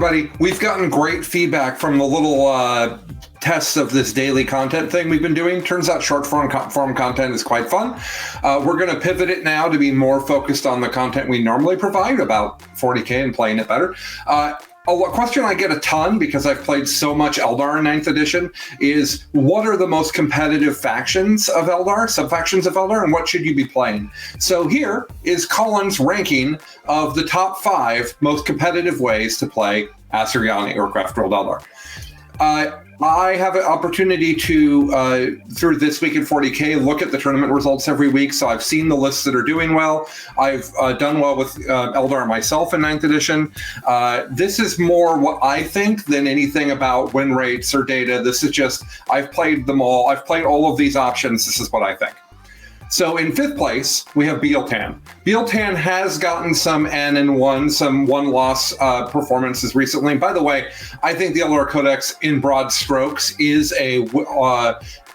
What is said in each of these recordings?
everybody. We've gotten great feedback from the little tests of this daily content thing we've been doing. Turns out short form content is quite fun. We're going to pivot it now to be more focused on the content we normally provide, about 40K and playing it better. A question I get a ton, because I've played so much Eldar in 9th edition, is what are the most competitive factions of Eldar, subfactions of Eldar, and what should you be playing? So here is Colin's ranking of the top 5 most competitive ways to play Asuryani or Craftworld Eldar. I have an opportunity to, through This Week in 40K, look at the tournament results every week. So I've seen the lists that are doing well. I've done well with Eldar myself in 9th edition. This is more what I think than anything about win rates or data. This is just, I've played them all. I've played all of these options. This is what I think. So in 5th place, we have Bealtan. Bealtan has gotten some N and 1, some one-loss performances recently. And by the way, I think the Eldar Codex, in broad strokes, is a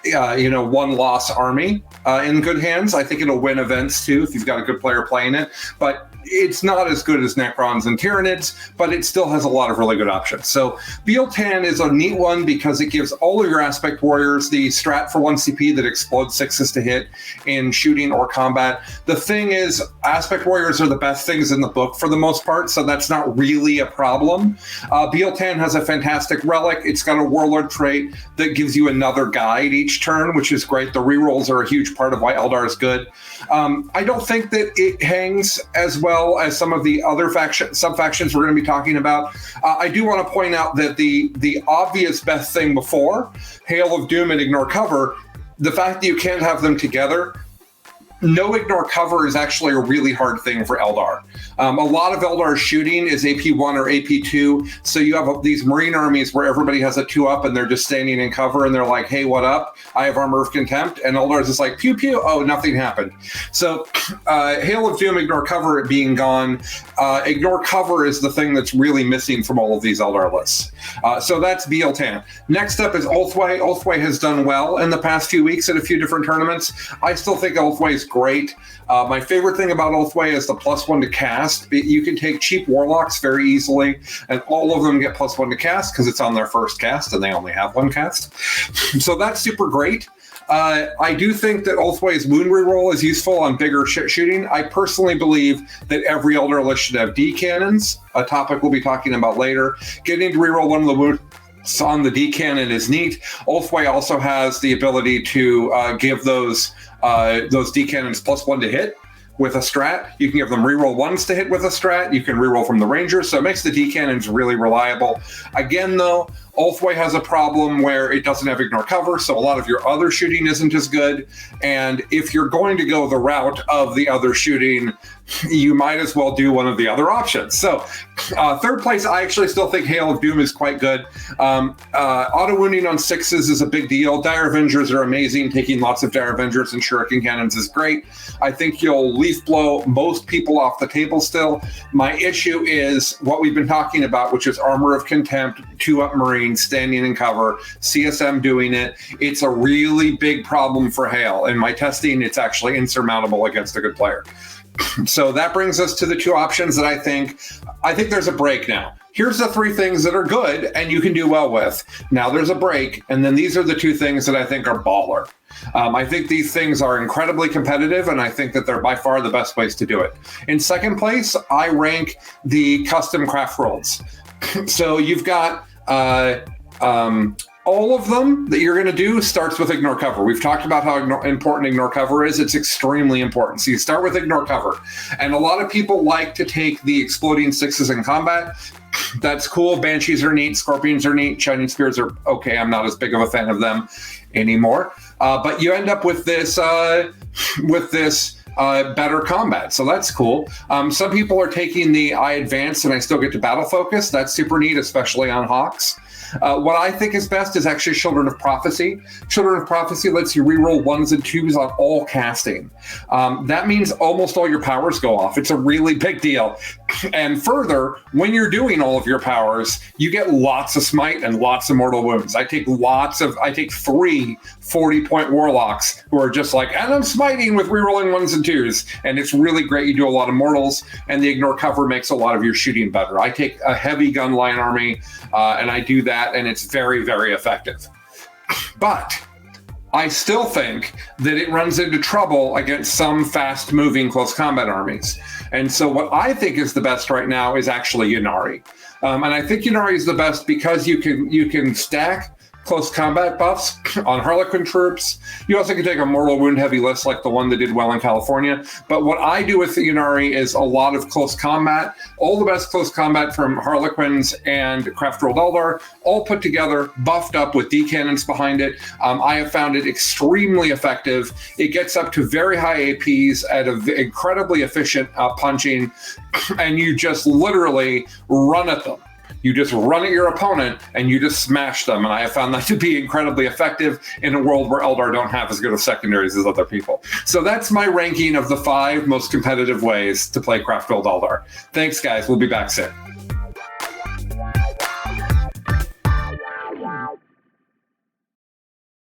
one-loss army in good hands. I think it'll win events too if you've got a good player playing it. But it's not as good as Necrons and Tyranids, but it still has a lot of really good options. So Bealtan is a neat one because it gives all of your Aspect Warriors the strat for 1 CP that explodes 6s to hit in shooting or combat. The thing is, Aspect Warriors are the best things in the book for the most part, so that's not really a problem. Bealtan has a fantastic relic. It's got a Warlord trait that gives you another guide each turn, which is great. The rerolls are a huge part of why Eldar is good. I don't think that it hangs as well as some of the other sub-factions we're going to be talking about. I do want to point out that the obvious best thing before, Hail of Doom and Ignore Cover, the fact that you can't have them together, no ignore cover is actually a really hard thing for Eldar. A lot of Eldar's shooting is AP1 or AP2, so you have these Marine armies where everybody has a 2-up and they're just standing in cover and they're like, hey, what up? I have Armor of Contempt, and Eldar's is like, pew pew, oh, nothing happened. So Hail of Doom, Ignore Cover being gone, Ignore Cover is the thing that's really missing from all of these Eldar lists. So that's Bealtan. Next up is Ulthwé. Ulthwé has done well in the past few weeks at a few different tournaments. I still think Ulthwé is great. My favorite thing about Ulthwé is the +1 to cast. You can take cheap warlocks very easily, and all of them get +1 to cast because it's on their first cast and they only have 1 cast. So that's super great. I do think that Ulthwé's wound reroll is useful on bigger shooting. I personally believe that every Eldar list should have D cannons, a topic we'll be talking about later. Getting to reroll 1 of the wounds on the D cannon is neat. Ulthwé also has the ability to give those D cannons +1 to hit with a strat. You can give them reroll 1s to hit with a strat. You can reroll from the Rangers, so it makes the D cannons really reliable. Again, though, Ulthwé has a problem where it doesn't have ignore cover, so a lot of your other shooting isn't as good. And if you're going to go the route of the other shooting, you might as well do one of the other options. So 3rd place, I actually still think Hail of Doom is quite good. Auto wounding on 6s is a big deal. Dire Avengers are amazing. Taking lots of Dire Avengers and Shuriken Cannons is great. I think you'll leaf blow most people off the table still. My issue is what we've been talking about, which is Armor of Contempt, 2-up Marines, standing in cover, CSM doing it. It's a really big problem for Hail. In my testing, it's actually insurmountable against a good player. So that brings us to the 2 options that I think there's a break now. Here's the 3 things that are good and you can do well with. Now there's a break, and then these are the 2 things that I think are baller. I think these things are incredibly competitive, and I think that they're by far the best ways to do it. In 2nd place, I rank the custom Craftworlds. So you've got all of them that you're going to do starts with ignore cover. We've talked about how important ignore cover is. It's extremely important. So you start with ignore cover. And a lot of people like to take the exploding 6s in combat. That's cool. Banshees are neat. Scorpions are neat. Shining Spears are okay. I'm not as big of a fan of them anymore. But you end up with this better combat. So that's cool. Some people are taking the I advance and I still get to battle focus. That's super neat, especially on Hawks. What I think is best is actually Children of Prophecy. Children of Prophecy lets you reroll 1s and 2s on all casting. That means almost all your powers go off. It's a really big deal. And further, when you're doing all of your powers, you get lots of smite and lots of mortal wounds. I take 3 40-point warlocks who are just like, and I'm smiting with rerolling 1s and 2s. And it's really great. You do a lot of mortals, and the ignore cover makes a lot of your shooting better. I take a heavy gun line army, and I do that, and it's very, very effective. But I still think that it runs into trouble against some fast-moving close combat armies. And so what I think is the best right now is actually Ynnari. And I think Ynnari is the best because you can stack close combat buffs on Harlequin troops. You also can take a mortal wound heavy list like the one that did well in California. But what I do with the Ynnari is a lot of close combat, all the best close combat from Harlequins and Craftworld Eldar, all put together, buffed up with D-cannons behind it. I have found it extremely effective. It gets up to very high APs at an incredibly efficient punching, and you just literally run at them. You just run at your opponent and you just smash them. And I have found that to be incredibly effective in a world where Eldar don't have as good of secondaries as other people. So that's my ranking of the 5 most competitive ways to play Craftworld Eldar. Thanks, guys. We'll be back soon.